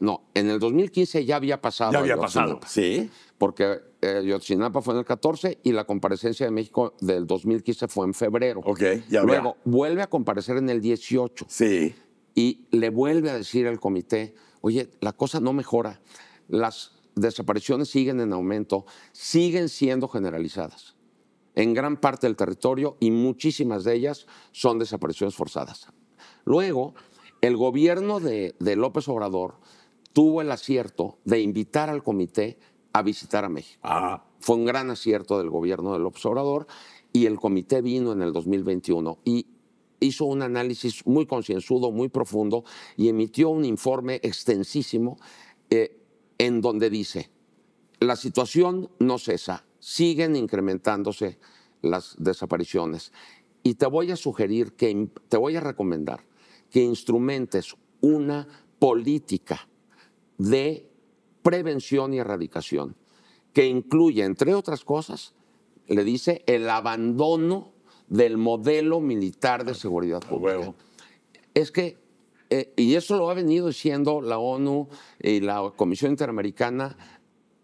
S4: No, en el 2015 ya había pasado.
S2: Ya había
S4: Ayotzinapa,
S2: pasado. Sí.
S4: Porque Ayotzinapa fue en el 14 y la comparecencia de México del 2015 fue en febrero.
S2: Ok, ya había.
S4: Luego vuelve a comparecer en el 18.
S2: Sí.
S4: Y le vuelve a decir al comité, oye, la cosa no mejora, las desapariciones siguen en aumento, siguen siendo generalizadas en gran parte del territorio y muchísimas de ellas son desapariciones forzadas. Luego, el gobierno de López Obrador tuvo el acierto de invitar al comité a visitar a México.
S2: Ah.
S4: Fue un gran acierto del gobierno de López Obrador y el comité vino en el 2021 y hizo un análisis muy concienzudo, muy profundo y emitió un informe extensísimo en donde dice, la situación no cesa, siguen incrementándose las desapariciones y te voy a sugerir, te voy a recomendar que instrumentes una política de prevención y erradicación, que incluye, entre otras cosas, le dice el abandono del modelo militar de seguridad pública. Es que, y eso lo ha venido diciendo la ONU y la Comisión Interamericana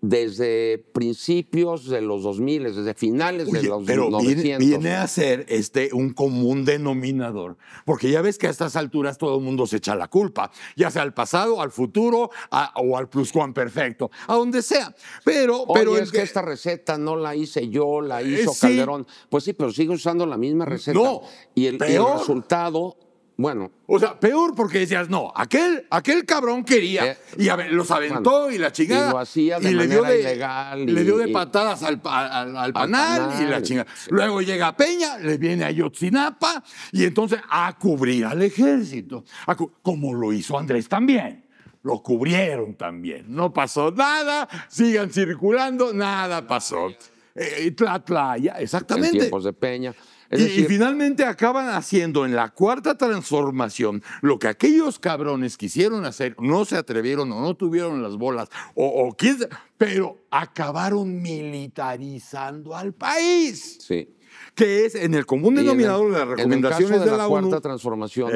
S4: desde principios de los 2000, desde finales de los
S2: pero
S4: 900.
S2: viene a ser un común denominador, porque ya ves que a estas alturas todo el mundo se echa la culpa, ya sea al pasado, al futuro o al pluscuamperfecto, a donde sea. Pero
S4: es que esta receta no la hice yo, la hizo
S2: sí.
S4: Calderón. Pues sí, pero sigue usando la misma receta.
S2: No,
S4: y el resultado, bueno.
S2: O sea, peor porque decías, no, aquel cabrón quería y los aventó y la chingada.
S4: Y lo hacía de manera ilegal.
S2: Le dio de patadas al panal y la chingada.
S4: Sí.
S2: Luego llega Peña, le viene a Ayotzinapa y entonces a cubrir al ejército. Como lo hizo Andrés también. Lo cubrieron también. No pasó nada, sigan circulando, nada pasó. Tlatlaya, exactamente.
S4: En tiempos de Peña.
S2: Y finalmente acaban haciendo en la cuarta transformación lo que aquellos cabrones quisieron hacer, no se atrevieron o no tuvieron las bolas, pero acabaron militarizando al país.
S4: Sí.
S2: Que es en el común denominador de las recomendaciones
S4: en el caso
S2: de la ONU.
S4: cuarta transformación,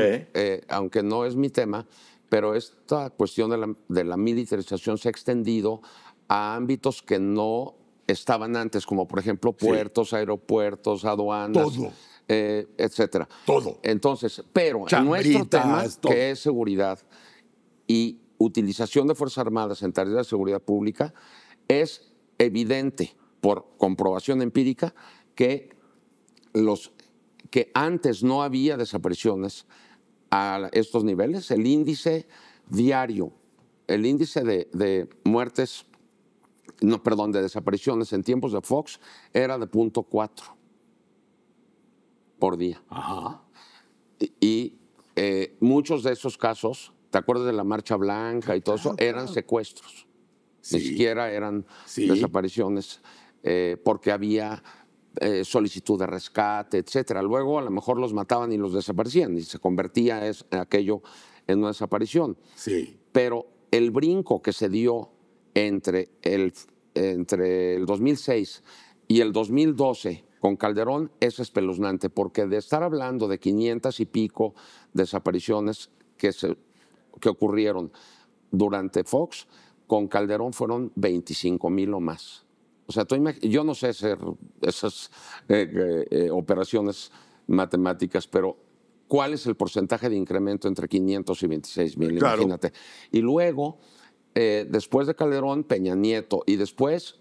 S4: aunque no es mi tema, pero esta cuestión de la militarización se ha extendido a ámbitos que no estaban antes, como por ejemplo puertos, aeropuertos, aduanas,
S2: todo,
S4: etcétera.
S2: Todo.
S4: Entonces, pero
S2: Chambritas,
S4: nuestro tema,
S2: todo,
S4: que es seguridad y utilización de Fuerzas Armadas en tareas de seguridad pública, es evidente por comprobación empírica que antes no había desapariciones a estos niveles. El índice diario, el índice de muertes, de desapariciones en tiempos de Fox era de 0.4 por día.
S2: Ajá.
S4: Y muchos de esos casos, ¿te acuerdas de la Marcha Blanca y todo eso? Eran secuestros.
S2: Sí.
S4: Ni siquiera eran
S2: Sí.
S4: desapariciones porque había solicitud de rescate, etcétera. Luego a lo mejor los mataban y los desaparecían y se convertía aquello en una desaparición.
S2: Sí.
S4: Pero el brinco que se dio entre el 2006 y el 2012 con Calderón es espeluznante, porque de estar hablando de 500 y pico desapariciones que ocurrieron durante Fox, con Calderón fueron 25,000 o más. O sea, yo no sé hacer esas operaciones matemáticas, pero ¿cuál es el porcentaje de incremento entre 500 y 26,000?
S2: Claro.
S4: Imagínate. Y luego, después de Calderón, Peña Nieto, y después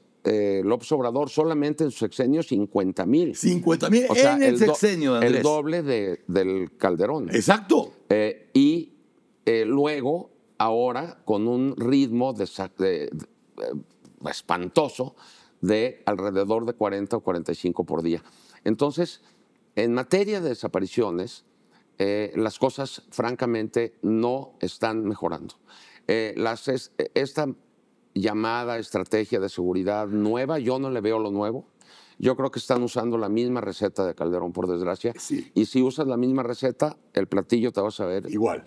S4: López Obrador, solamente en su sexenio 50,000.
S2: 50,000
S4: O sea,
S2: en el sexenio de Andrés.
S4: El doble del Calderón.
S2: Exacto.
S4: Y luego, ahora, con un ritmo espantoso de alrededor de 40 o 45 por día. Entonces, en materia de desapariciones, las cosas, francamente, no están mejorando. Esta llamada estrategia de seguridad nueva, yo no le veo lo nuevo. Yo creo que están usando la misma receta de Calderón, por desgracia.
S2: Sí.
S4: Y si usas la misma receta, el platillo te vas a ver igual.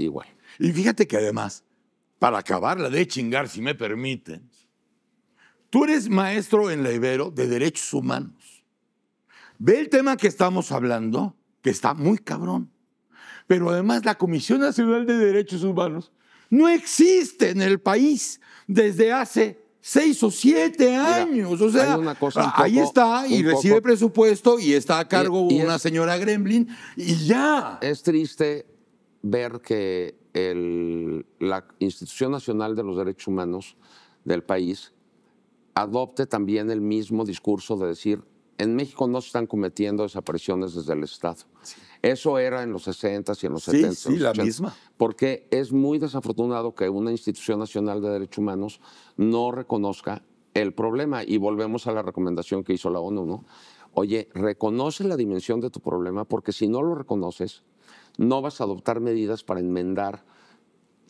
S2: Y fíjate que además, para acabarla de chingar, si me permiten, tú eres maestro en la Ibero de Derechos Humanos. Ve el tema que estamos hablando, que está muy cabrón. Pero además la Comisión Nacional de Derechos Humanos no existe en el país desde hace 6 o 7 años.
S4: Mira,
S2: o sea,
S4: hay una cosa
S2: ahí está y recibe presupuesto y está a cargo una señora Gremlin y ya.
S4: Es triste ver que la Institución Nacional de los Derechos Humanos del país adopte también el mismo discurso de decir, en México no se están cometiendo desapariciones desde el Estado. Sí. Eso era en los 60s y en los 70s.
S2: Sí, la misma.
S4: Porque es muy desafortunado que una Institución Nacional de Derechos Humanos no reconozca el problema. Y volvemos a la recomendación que hizo la ONU, ¿no? Oye, reconoce la dimensión de tu problema, porque si no lo reconoces, no vas a adoptar medidas para enmendar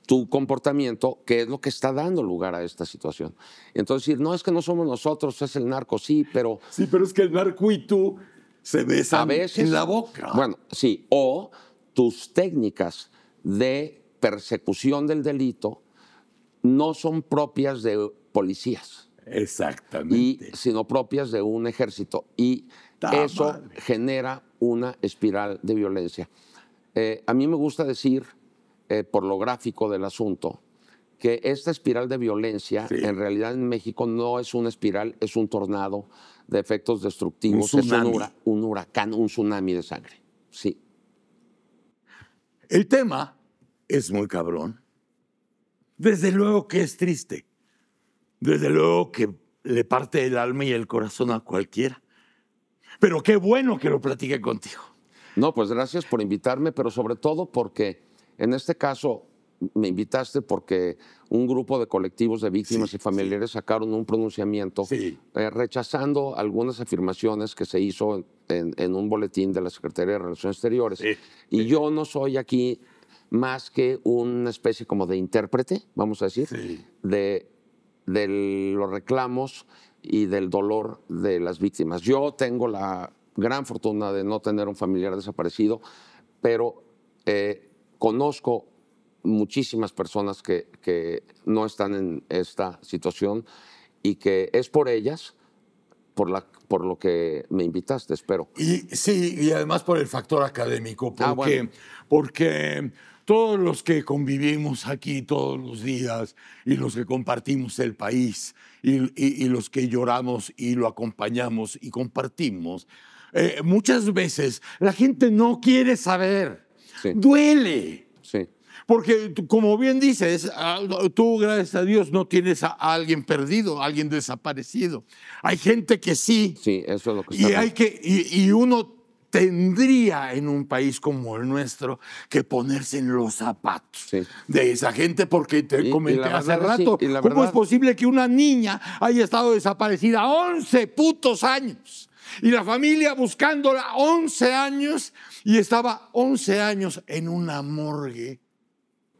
S4: tu comportamiento, que es lo que está dando lugar a esta situación. Entonces, decir, no, es que no somos nosotros, es el narco, sí, pero...
S2: Sí, pero es que el narco y tú se besan
S4: a veces,
S2: en la boca.
S4: Bueno, sí, o tus técnicas de persecución del delito no son propias de policías,
S2: Exactamente.
S4: sino propias de un ejército. Y
S2: ¡Ta
S4: eso
S2: madre!
S4: genera una espiral de violencia. A mí me gusta decir, por lo gráfico del asunto, que esta espiral de violencia
S2: Sí.
S4: en realidad en México no es una espiral, es un tornado de efectos destructivos,
S2: Un
S4: es
S2: tsunami.
S4: un huracán, un tsunami de sangre. Sí.
S2: El tema es muy cabrón. Desde luego que es triste. Desde luego que le parte el alma y el corazón a cualquiera. Pero qué bueno que lo platique contigo.
S4: No, pues gracias por invitarme, pero sobre todo porque en este caso me invitaste porque un grupo de colectivos de víctimas
S2: Sí,
S4: y familiares sacaron un pronunciamiento
S2: Sí.
S4: rechazando algunas afirmaciones que se hizo en un boletín de la Secretaría de Relaciones Exteriores.
S2: Sí,
S4: Y yo no soy aquí más que una especie como de intérprete, vamos a decir,
S2: Sí.
S4: de los reclamos y del dolor de las víctimas. Yo tengo la gran fortuna de no tener un familiar desaparecido, pero conozco muchísimas personas que no están en esta situación y que es por ellas por lo que me invitaste, espero.
S2: Y sí, y además por el factor académico, porque,
S4: Bueno.
S2: porque todos los que convivimos aquí todos los días y los que compartimos el país y los que lloramos y lo acompañamos y compartimos, muchas veces la gente no quiere saber,
S4: Sí.
S2: duele.
S4: Sí.
S2: Porque, como bien dices, tú, gracias a Dios, no tienes a alguien perdido, a alguien desaparecido. Hay gente que sí.
S4: Sí, eso es lo que
S2: Y,
S4: está
S2: hay que, y uno tendría en un país como el nuestro que ponerse en los zapatos
S4: Sí.
S2: de esa gente, porque te
S4: Y
S2: comenté
S4: la
S2: hace
S4: verdad, sí,
S2: rato,
S4: y la
S2: ¿cómo es
S4: verdad-
S2: posible que una niña haya estado desaparecida 11 putos años? Y la familia buscándola 11 años y estaba 11 años en una morgue.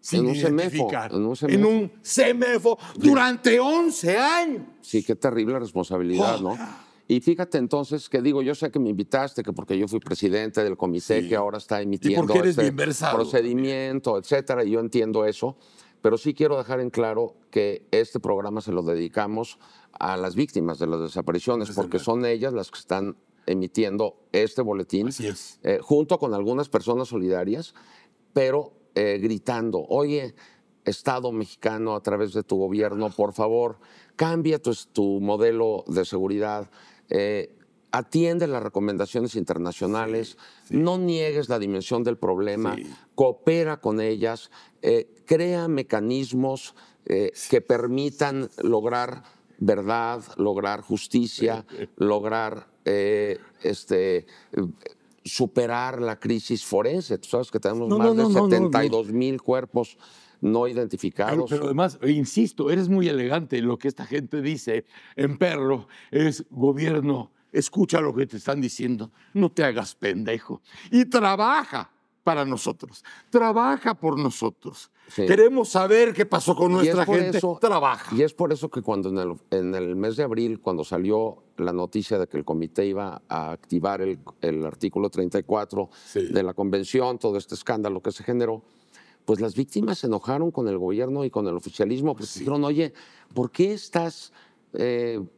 S2: Sin
S4: En un CEMEFO,
S2: identificar.
S4: en un
S2: En
S4: CEMEFO.
S2: un CEMEFO durante 11 años.
S4: Sí, qué terrible responsabilidad, ¿no? Y fíjate entonces que digo, yo sé que me invitaste, que porque yo fui presidente del comité
S2: Sí.
S4: que ahora está emitiendo
S2: porque eres
S4: este
S2: bien versado
S4: procedimiento, etcétera, y yo entiendo eso, pero sí quiero dejar en claro que este programa se lo dedicamos a las víctimas de las desapariciones,
S2: Desde
S4: porque
S2: luego.
S4: son ellas las que están emitiendo este boletín,
S2: Así es.
S4: junto con algunas personas solidarias, pero gritando, oye, Estado mexicano, a través de tu gobierno, por favor, cambia tu modelo de seguridad, atiende las recomendaciones internacionales, no niegues la dimensión del problema,
S2: Sí.
S4: coopera con ellas, crea mecanismos que permitan lograr verdad, lograr justicia, lograr superar la crisis forense. Tú sabes que tenemos más de 72,000 cuerpos no identificados.
S2: Pero además, insisto, eres muy elegante. Lo que esta gente dice en perro es: gobierno, escucha lo que te están diciendo, no te hagas pendejo. Y trabaja para nosotros, trabaja por nosotros.
S4: Sí.
S2: Queremos saber qué pasó con
S4: Y
S2: nuestra
S4: es por
S2: gente,
S4: eso-
S2: trabaja.
S4: Y es por eso que cuando en el mes de abril, cuando salió la noticia de que el comité iba a activar el artículo 34
S2: Sí.
S4: de la convención, todo este escándalo que se generó, pues las víctimas se enojaron con el gobierno y con el oficialismo, porque dijeron, oye, ¿por qué estás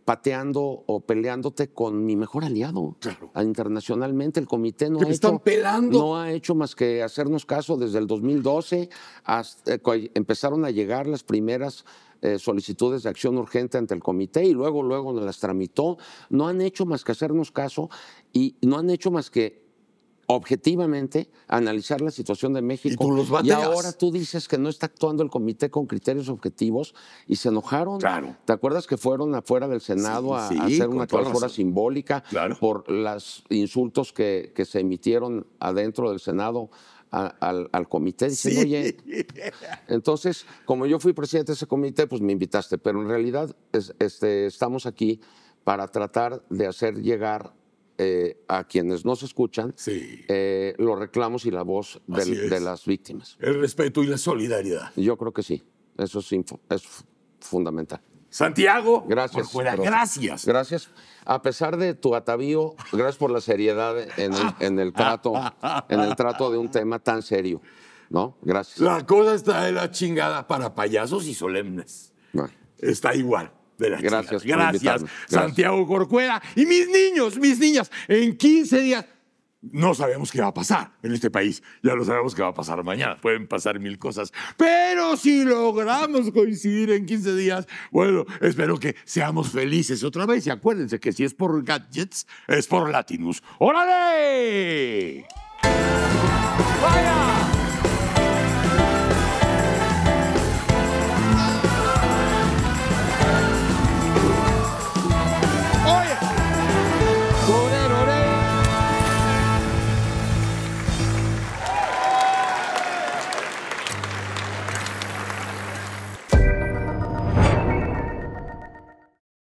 S4: pateando o peleándote con mi mejor aliado?
S2: Claro.
S4: Internacionalmente el comité no
S2: Que
S4: ha
S2: me están
S4: hecho,
S2: pelando.
S4: no ha hecho más que hacernos caso desde el 2012. Empezaron a llegar las primeras solicitudes de acción urgente ante el comité y luego nos las tramitó. No han hecho más que hacernos caso y no han hecho más que objetivamente analizar la situación de México.
S2: Y tú los
S4: Y
S2: bateas.
S4: ahora tú dices que no está actuando el comité con criterios objetivos y se enojaron.
S2: Claro.
S4: ¿Te acuerdas que fueron afuera del Senado
S2: Sí,
S4: a
S2: sí,
S4: hacer
S2: con
S4: una
S2: toda
S4: clausura
S2: razón.
S4: simbólica
S2: Claro.
S4: por los insultos que se emitieron adentro del Senado al comité? Diciendo,
S2: Sí.
S4: oye, entonces, como yo fui presidente de ese comité, pues me invitaste, pero en realidad estamos aquí para tratar de hacer llegar a quienes nos escuchan
S2: Sí.
S4: los reclamos y la voz
S2: Así es.
S4: de las víctimas.
S2: El respeto y la solidaridad.
S4: Yo creo que sí, eso es fundamental.
S2: Santiago,
S4: Gracias.
S2: por fuera,
S4: profe.
S2: gracias.
S4: Gracias. A pesar de tu atavío, gracias por la seriedad en el trato de un tema tan serio. ¿no? Gracias.
S2: La cosa está de la chingada para payasos y solemnes.
S4: No.
S2: Está igual. De la
S4: Gracias
S2: chingada.
S4: por
S2: Gracias,
S4: invitarme. Gracias.
S2: Santiago Corcuera. Y mis niños, mis niñas, en 15 días. No sabemos qué va a pasar en este país. Ya lo sabemos qué va a pasar mañana. Pueden pasar mil cosas. Pero si logramos coincidir en 15 días, bueno, espero que seamos felices otra vez. Y acuérdense que si es por gadgets, es por Latinus. ¡Órale! ¡Vaya!